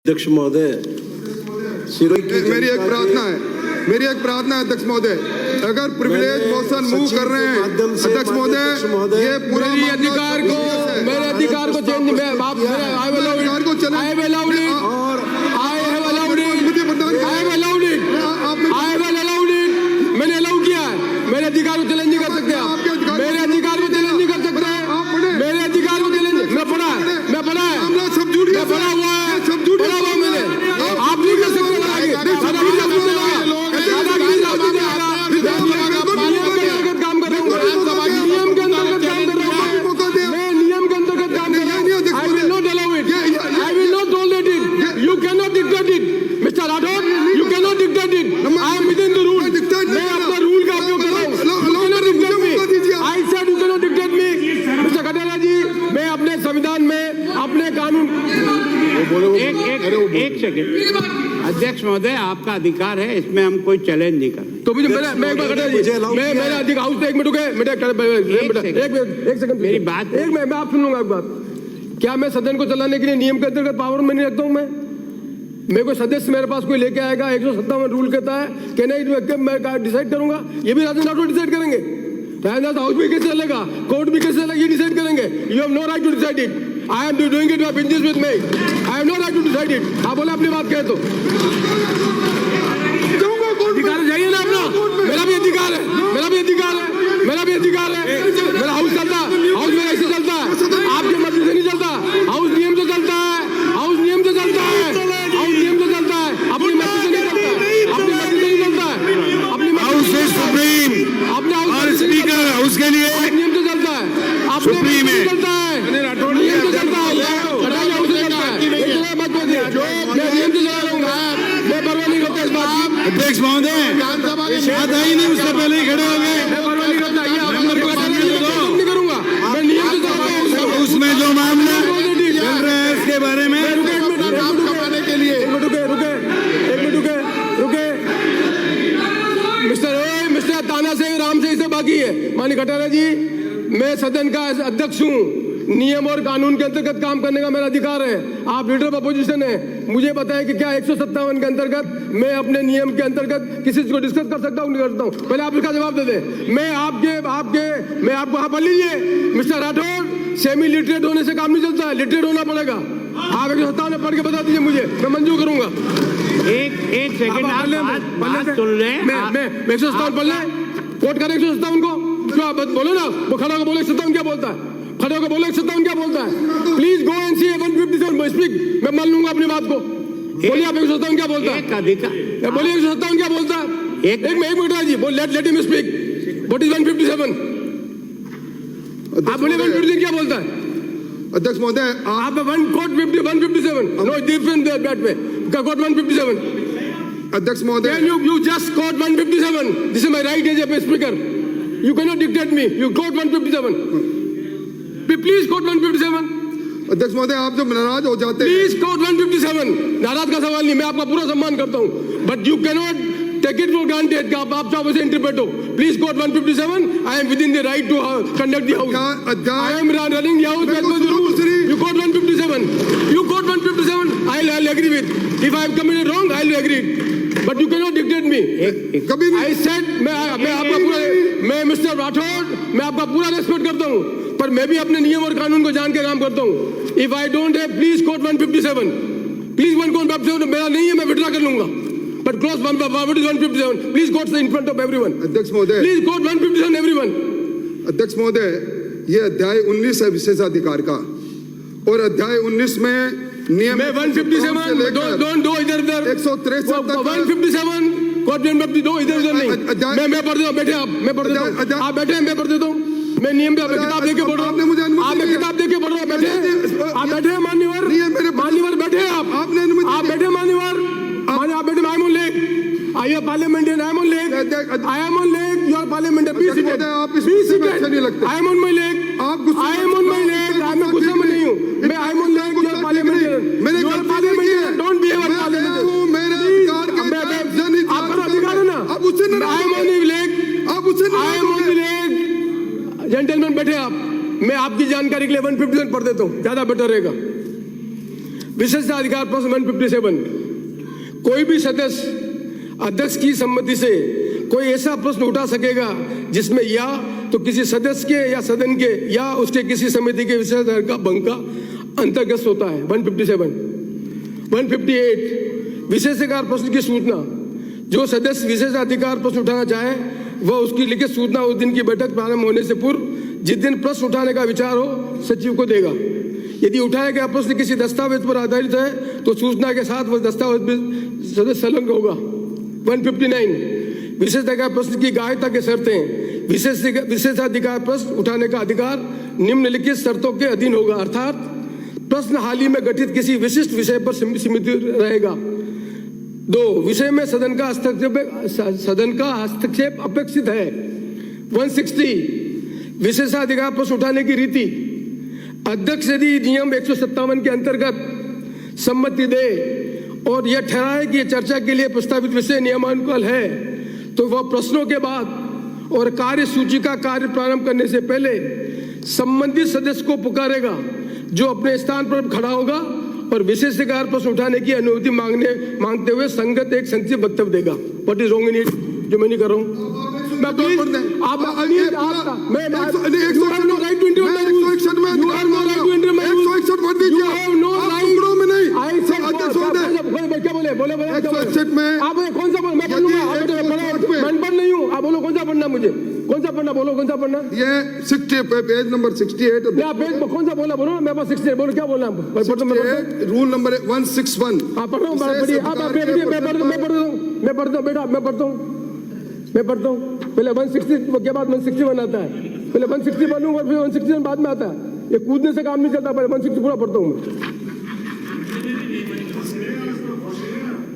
अध्यक्ष महोदय, मेरी एक प्रार्थना है अध्यक्ष महोदय, अगर प्रिविलेज मोशन मूव कर रहे हैं अध्यक्ष महोदय, ये पूरा मेरे अधिकार को चेंज मैंने अलाउ किया है। मेरे अधिकार को चैलेंज नहीं कर सकते आप। मेरे अधिकार को चैलेंज नहीं कर सकते। मेरे अधिकार को चैलेंज मैं पढ़ा है सब झूठ मैं पढ़ा हुआ है मैंने। आप नहीं कर सकते काम कर रहा हूँ, नियम के अंतर्गत काम कर रहा हूँ, मैं नियम के अंतर्गत काम कर रहा हूँ। I will not allow it. I will not tolerate it. You cannot dictate it, Mr. Rathod. You cannot dictate it. I am within the rule. मैं अपना रूल का उपयोग कर रहा हूँ। You cannot dictate me. I said you cannot dictate me. Mr. Kataria जी, मैं अपने संविधान में अपने कानून एक सेकंड अध्यक्ष महोदय, आपका अधिकार है, इसमें हम कोई चैलेंज नहीं करते। तो मुझे मैं एक बार कटारिया जी, मैं मेरा अधिकार हाउस एक मिनट रुके, एक सेकंड मेरी बात एक मैं आप सुन लूंगा एक बात। क्या मैं सदन को चलाने के लिए नियम के अंतर्गत पावर में नहीं रखता हूँ? मैं मेरे को सदस्य मेरे पास कोई लेके आएगा 157 रूल कहता है कि नहीं मैं डिसाइड करूंगा, ये भी राजन राठौड़ डिसाइड करेंगे। हाउस भी कैसे चलेगा, कोर्ट भी कैसे चलेगा, ये डिसाइड करेंगे। You have no right to decide it. I am doing it with me. I have no right to decide it. आप बोले अपनी बात कहे तो अधिकार जाइए ना अपना। मेरा भी अधिकार है। मेरा हाउस चलता है, हाउस में ऐसे चलता है, आपके मर्जी से नहीं चलता। हाउस नियम से चलता है, हाउस नियम से चलता है, हाउस नियम से चलता है, अपनी मर्जी से नहीं चलता, अपनी मर्जी से नहीं चलता है, अपनी हाउस इज सुप्रीम और स्पीकर हाउस के लिए नियम से चलता है, सुप्रीम है। चलता है, नियम से चलता है, चढ़ाई हाउस से चलता है। इतना मत बोलिए, मैं नियम से चला रहूंगा, मैं परवाह नहीं करता इस बात की। अध्यक्ष महोदय, शायद आई नहीं, उससे पहले ही खड़े हो गए। मैं परवाह नहीं करता, ये आप नहीं करूंगा, मैं नियम से चलता हूँ। उसमें जो मामला चल रहा है उसके बारे में मिस्टर ताना से राम से इसे बाकी है। माननीय कटारिया जी, मैं सदन का अध्यक्ष हूँ, नियम और कानून के अंतर्गत काम करने का मेरा अधिकार है। आप लीडर ऑफ अपोजिशन है, मुझे बताएं कि क्या 157 के अंतर्गत मैं अपने नियम के अंतर्गत किसी चीज को डिस्कस कर सकता हूँ, नहीं करता हूँ? पहले आप इसका जवाब दे दें। मैं आपको हाँ पढ़ लीजिए मिस्टर राठौड़, सेमी लिटरेट होने से काम नहीं चलता है, लिटरेट होना पड़ेगा। आप 157 में पढ़ के बता दीजिए मुझे, मैं मंजूर करूंगा। एक सेकंड आप बात सुन रहे हैं। मैं 157 पढ़ लें, कोट करें 157 को, बोलो ना, वो खड़ा होकर बोले 157 क्या बोलता है, खड़े होकर बोले 157 क्या बोलता है। Please go and see 157 speak, मैं मान लूंगा अपनी बात को। बोलिए आप 157 क्या बोलता है, बोलिए 157 क्या बोलता है। एक मिनट जी, let him speak. What is 157? आप बोलिए 157 क्या बोलता है। अध्यक्ष महोदय, आप 157 know different that way quote 157। अध्यक्ष महोदय, you just quote 157. This is my right as a speaker. You cannot dictate me. You quote 157. Please quote 157. अध्यक्ष महोदय, आप जब नाराज हो जाते हैं, Please quote 157. नाराज का सवाल नहीं, मैं आपका पूरा सम्मान करता हूँ, but you cannot take it for granted कि आप चाहो वैसे इंटरप्रेट हो। Please quote 157. I am within the right to conduct the house. I am running the house as per the rules. You quote 157. You quote 157. I'll agree with. If I have committed wrong, I'll agree. But you cannot dictate me. कभी भी I said मैं आपका पूरा, मैं mister Rathore, मैं आपका पूरा respect करता हूँ, पर मैं भी अपने नियम और कानून को जान के काम करता हूँ। If I don't have, please quote 157. Please 157 मेरा नहीं है, मैं विड्रॉ कर लूंगा। But close 157. Please quote in front of everyone. अध्यक्ष महोदय, Please quote 157 everyone. अध्यक्ष महोदय, ये अध्याय 19 है विशेषाधिकार का, और अध्याय 19 में नियम मैं 157 दो इधर 163 157 कोट दो इधर नहीं। मैं पढ़ देता हूँ, बैठे आप, मैं पढ़ देता हूँ, आप बैठे, मैं पढ़ देता हूँ। मैं नियम पे किताब देके पढ़ रहा हूँ, आप किताब देके पढ़ रहा हूँ, बैठे आप, बैठे मान्यवर, बैठे आप बैठे मान्यवर, आप बैठे। I am on leg, I am parliamentarian, I am on leg, I am on leg, you are parliamentarian, please sit, I am on my leg, I am on my leg, मैं गुस्सा में नहीं हूँ, मैं I am on leg, you are parliamentarian, you are parliamentarian, don't behave as parliamentarian. आपका अधिकार है ना, I am on leg, I am on leg. Gentleman बैठे आप, मैं आपकी जानकारी के लिए 157 पढ़ देता हूँ, ज्यादा बेटर रहेगा। विशेषाधिकार प्रश्न 157, कोई भी सदस्य अध्यक्ष की सम्मति से कोई ऐसा प्रश्न उठा सकेगा जिसमें या तो किसी सदस्य के या सदन के या उसके किसी समिति के विशेषाधिकार का भंग का अंतर्गत होता है। 157, 158, विशेषाधिकार प्रश्न की सूचना, जो सदस्य विशेषाधिकार प्रश्न उठाना चाहे वह उसकी लिखित सूचना उस दिन की बैठक प्रारंभ होने से पूर्व जिस दिन प्रश्न उठाने का विचार हो सचिव को देगा। यदि उठाया गया प्रश्न किसी दस्तावेज पर आधारित है तो सूचना के साथ वह दस्तावेज भी सदस्य संलग्न होगा। 159, विशेषाधिकार प्रश्न की ग्राह्यता के शर्तें, विशेषाधिकार प्रश्न उठाने का अधिकार निम्नलिखित शर्तों के अधीन होगा, अर्थात प्रश्न हाल ही में गठित किसी विशिष्ट विषय पर सीमित रहेगा। 2, विषय में सदन का हस्तक्षेप अपेक्षित है। 160, विशेषाधिकार प्रश्न उठाने की रीति, अध्यक्ष यदि नियम 157 के अंतर्गत सम्मति दे और यह ठहराए कि चर्चा के लिए प्रस्तावित विषय नियमानुसार है तो वह प्रश्नों के बाद और कार्य सूची का कार्य प्रारंभ करने से पहले संबंधित सदस्य को पुकारेगा जो अपने स्थान पर खड़ा होगा और विशेषाधिकार प्रश्न उठाने की अनुमति मांगते हुए संगत एक संक्षिप्त वक्तव्य देगा। What is wrong in it, जो मैं नहीं कर रहा हूँ। मुझे कौन सा पढ़ना, बोलो कौन सा पढ़ना। ये 60 पेज नंबर 68 कौन सा बोला, बोलो मेरे पास 68 बोलो, क्या बोलना रूल नंबर 161। हाँ पढ़ रहा हूँ, मैं पढ़ता हूँ। पहले 160 के बाद 161 आता है, पहले 160 पढ़ूंगा फिर 161 बाद में आता है। ये कूदने से काम नहीं चलता, पहले 160 पूरा पढ़ता हूँ मैं।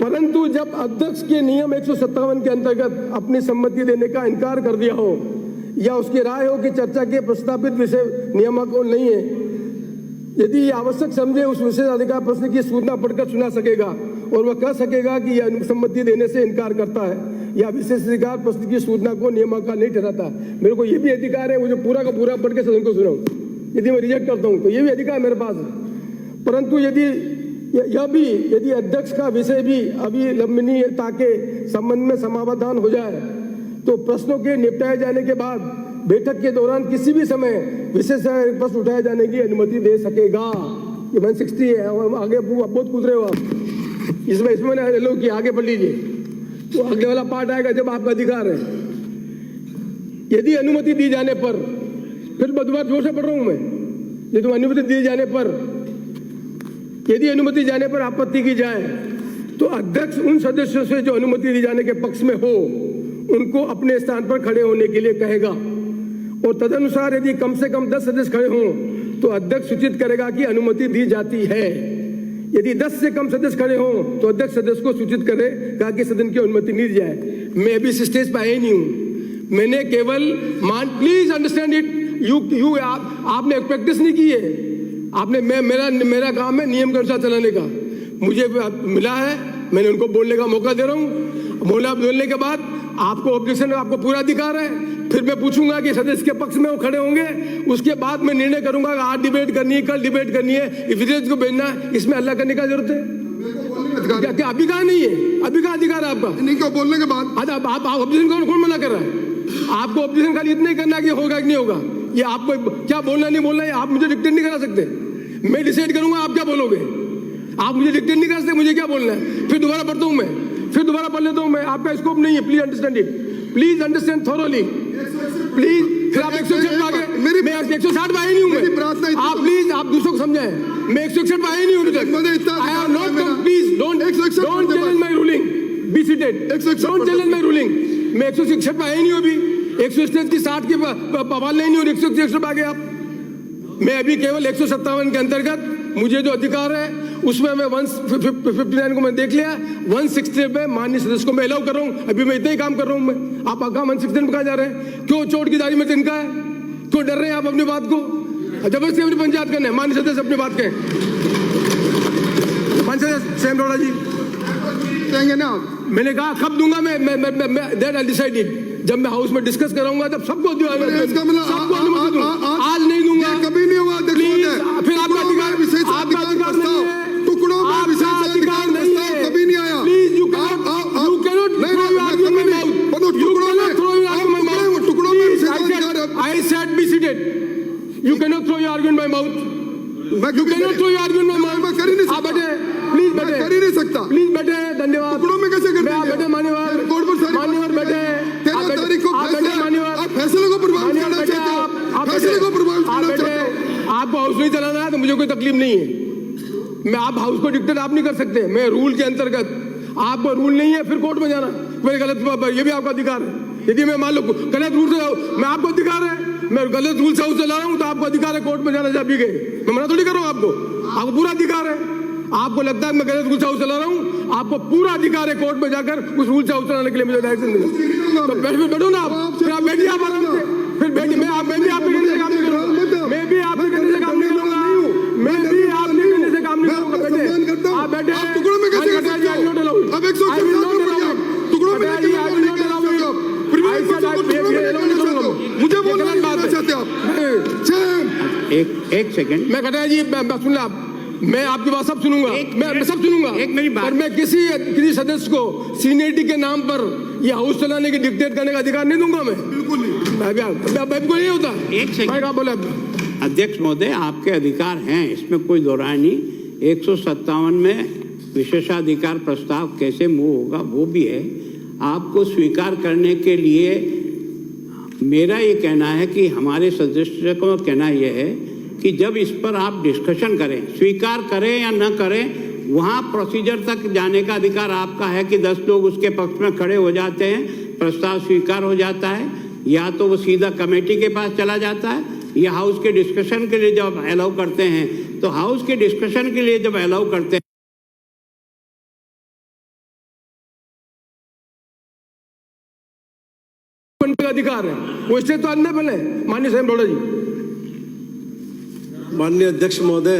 परंतु जब अध्यक्ष के नियम 157 के अंतर्गत अपनी सम्मति देने का इनकार कर दिया हो या उसकी राय हो कि चर्चा के प्रस्तावित विषय नियमानुसार नहीं है, यदि आवश्यक समझे उस विशेषाधिकार प्रश्न की सूचना पढ़कर सुना सकेगा और वह कह सकेगा कि यह सम्मति देने से इनकार करता है या विशेषाधिकार प्रश्न की सूचना को नियमानुसार नहीं ठहराता। मेरे को यह भी अधिकार है मुझे पूरा का पूरा पढ़ के सदन को सुनाऊं। यदि मैं रिजेक्ट करता हूं तो यह भी अधिकार मेरे पास है। परंतु यदि अध्यक्ष का विषय भी अविलंबनीयता के संबंध में समाधान हो जाए तो प्रश्नों के निपटाए जाने के बाद बैठक के दौरान किसी भी समय विशेष प्रश्न उठाए जाने की अनुमति दे सकेगा। ये 160 है, आगे बहुत कूद रहे हो आप। इसमें ले लो कि आगे पढ़ लीजिए, तो अगले वाला पार्ट आएगा जब आपका अधिकार है। यदि अनुमति दी जाने पर, फिर दोबारा जोर से पढ़ रहा हूं मैं, यदि अनुमति दी जाने पर, यदि अनुमति जाने पर आपत्ति की जाए तो अध्यक्ष उन सदस्यों से जो अनुमति दी जाने के पक्ष में हो उनको अपने स्थान पर खड़े होने के लिए कहेगा और तदनुसार यदि कम से कम 10 सदस्य खड़े हों तो अध्यक्ष सूचित करेगा कि अनुमति दी जाती है। यदि 10 से कम सदस्य खड़े हों तो अध्यक्ष सदस्य को सूचित करेगा कि सदन की अनुमति नहीं दी जाए। मैं अभी स्टेज पर आया नहीं हूं, मैंने केवल प्लीज अंडरस्टैंड इट, आपने प्रैक्टिस नहीं की है। आपने मेरा काम है नियम के अनुसार चलाने का, मुझे मिला है, मैंने उनको बोलने का मौका दे रहा हूँ। बोलने के बाद आपको ऑब्जेक्शन, आपको पूरा अधिकार है। फिर मैं पूछूंगा कि सदस्य के पक्ष में वो खड़े होंगे, उसके बाद मैं निर्णय करूंगा कि आज डिबेट करनी है, कल डिबेट करनी है, विधेयक को भेजना है। इसमें हल्ला करने का जरूरत है क्या? अभी कहा नहीं है, अभी कहा अधिकार है आपका नहीं को बोलने के बाद। आप ऑब्जेक्शन कौन मना कर रहा है? आपको ऑब्जेक्शन खाली इतना ही करना कि होगा कि नहीं होगा। ये आपको क्या बोलना नहीं बोलना है आप मुझे डिक्टेट नहीं करा सकते। मैं डिसाइड करूंगा आप क्या बोलोगे, आप मुझे डिक्टेट नहीं कर सकते मुझे क्या बोलना है। फिर दोबारा पढ़ता हूं मैं, फिर दोबारा पढ़ लेता हूं मैं, आपका स्कोप नहीं है। Please understand it, please understand thoroughly, please. फिर आप 161 आगे, मैं 160 पे आई नहीं हूं मैं। आप प्लीज आप दूसरों को समझाएं, मैं 161 पे आई नहीं हूं। I have not come, please don't challenge my ruling, be seated, don't challenge my ruling. मैं 161 पे आई नहीं हूं, अभी 161 की 60 के बवाल नहीं हूं, 161 पे आ गए आप। मैं अभी केवल 157 के अंतर्गत मुझे जो अधिकार है उसमें मैं 159 को मैं देख लिया, 160 पे माननीय सदस्य को मैं अलाउ कर रहा हूं। अभी मैं इतना ही काम कर रहा हूं मैं। आप कहा 160 में कहा जा रहे हैं, क्यों चोट की दाढ़ी में तिनका है, क्यों डर रहे हैं आप अपनी बात को? जबरदस्ती अपनी पंचायत करने, माननीय सदस्य अपनी बात कहें। माननीय सदस्य सेम रोड़ा जी कहेंगे ना, मैंने कहा कब दूंगा मैं, दैट आई डिसाइड इट। जब मैं हाउस में डिस्कस कराऊंगा तब सबको आज नहीं दूंगा, कभी नहीं हुआ। फिर आपका अधिकार टुकड़ों धन्यवाद। टुकड़ों में कैसे कर मैं आप देंगे? बैठे मान्यवर, कोर्ट पर सारी मान्यवर बातें बैठे, तेरह आप बैठे- तारीख को आप बैठे मान्यवर, आप फैसले को प्रभावित मान्यवर करना बैठे, चाहते हो, आप फैसले बैठे- को प्रभावित आप करना बैठे, चाहते हो। आपको हाउस नहीं चलाना है तो मुझे कोई तकलीफ नहीं है। मैं आप हाउस को डिक्टेट आप नहीं कर सकते, मैं रूल के अंतर्गत, आपको रूल नहीं है फिर कोर्ट में जाना मेरे गलत, ये भी आपका अधिकार है। यदि मैं मान लो गलत रूल से, मैं आपको अधिकार है, मैं गलत रूल से हाउस चला रहा हूँ तो आपको अधिकार है कोर्ट में जाना, जब भी गए मैं मना थोड़ी कर रहा हूँ आपको पूरा अधिकार है। आपको लगता है मैं गलत रूल से हाउस चला रहा हूँ, आपको पूरा अधिकार है कोर्ट में जाकर उस रूल से हाउस चलाने के लिए मुझे डायरेक्शन देना। तो बैठो ना आप, फिर आप बैठिए आप आराम से, फिर बैठिए। मैं भी आपके कहने से काम नहीं करूँगा, मैं भी आपके कहने से काम नहीं करूँगा, मैं भी आपके कहने से काम नहीं करूँगा। बैठे आप बैठे, आप टुकड़ों में कैसे कर सकते हो? अब 167 पर आप टुकड़ों में कैसे मुझे बोलना नहीं देना चाहते आप? एक सेकंड। मैं कटाया जी, सुन ला, मैं आपकी बात सब सुनूंगा, मैं सब सुनूंगा, एक मेरी बात, पर मैं किसी सदस्य को सीनियरिटी के नाम पर ये हाउस चलाने की डिक्टेट करने का अधिकार नहीं दूंगा। मैं बिल्कुल नहीं होता। एक सेकंड। आप बोले अध्यक्ष महोदय, आपके अधिकार हैं, इसमें कोई दो राय नहीं। 157 में विशेषाधिकार प्रस्ताव कैसे मूव होगा वो भी है। आपको स्वीकार करने के लिए मेरा ये कहना है कि हमारे सदस्य को कहना यह है कि जब इस पर आप डिस्कशन करें, स्वीकार करें या न करें, वहाँ प्रोसीजर तक जाने का अधिकार आपका है कि 10 लोग उसके पक्ष में खड़े हो जाते हैं, प्रस्ताव स्वीकार हो जाता है, या तो वो सीधा कमेटी के पास चला जाता है, या हाउस के डिस्कशन के लिए जब अलाउ करते हैं, तो हाउस के डिस्कशन के लिए जब अलाउ करते हैं का अधिकार है, वो इसलिए तो अन्य बने। माननीय स्वयं बड़ो जी। माननीय अध्यक्ष महोदय,